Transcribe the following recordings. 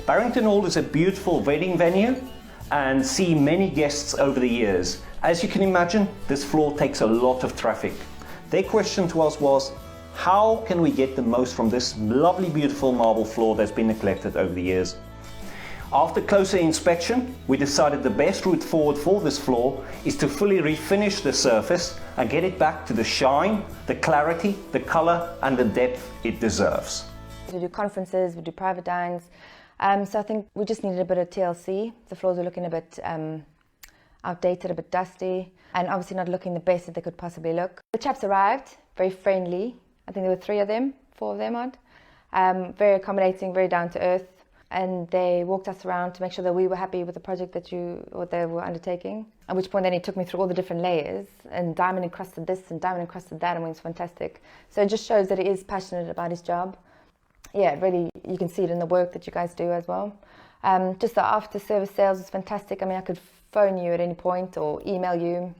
Barrington Hall is a beautiful wedding venue and see many guests over the years. As you can imagine, this floor takes a lot of traffic. Their question to us was, how can we get the most from this lovely, beautiful marble floor that's been neglected over the years? After closer inspection, we decided the best route forward for this floor is to fully refinish the surface and get it back to the shine, the clarity, the color and the depth it deserves. We do conferences, we do private dines, so I think we just needed a bit of TLC. The floors were looking a bit outdated, a bit dusty, and obviously not looking the best that they could possibly look. The chaps arrived, very friendly. I think there were 3 of them, 4 of them odd. Very accommodating, very down to earth. And they walked us around to make sure that we were happy with the project that they were undertaking. At which point then he took me through all the different layers and diamond encrusted this and diamond encrusted that, and it was fantastic. So it just shows that he is passionate about his job. Yeah, really, you can see it in the work that you guys do as well. Just the after service sales was fantastic. I mean, I could phone you at any point or email you.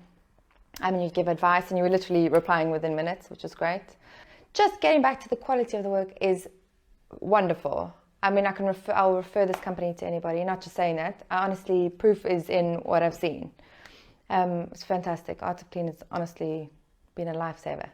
I mean, you'd give advice and you were literally replying within minutes, which was great. Just getting back to the quality of the work is wonderful. I mean, I'll refer this company to anybody, not just saying that. Honestly, proof is in what I've seen. It's fantastic. Art of Clean has honestly been a lifesaver.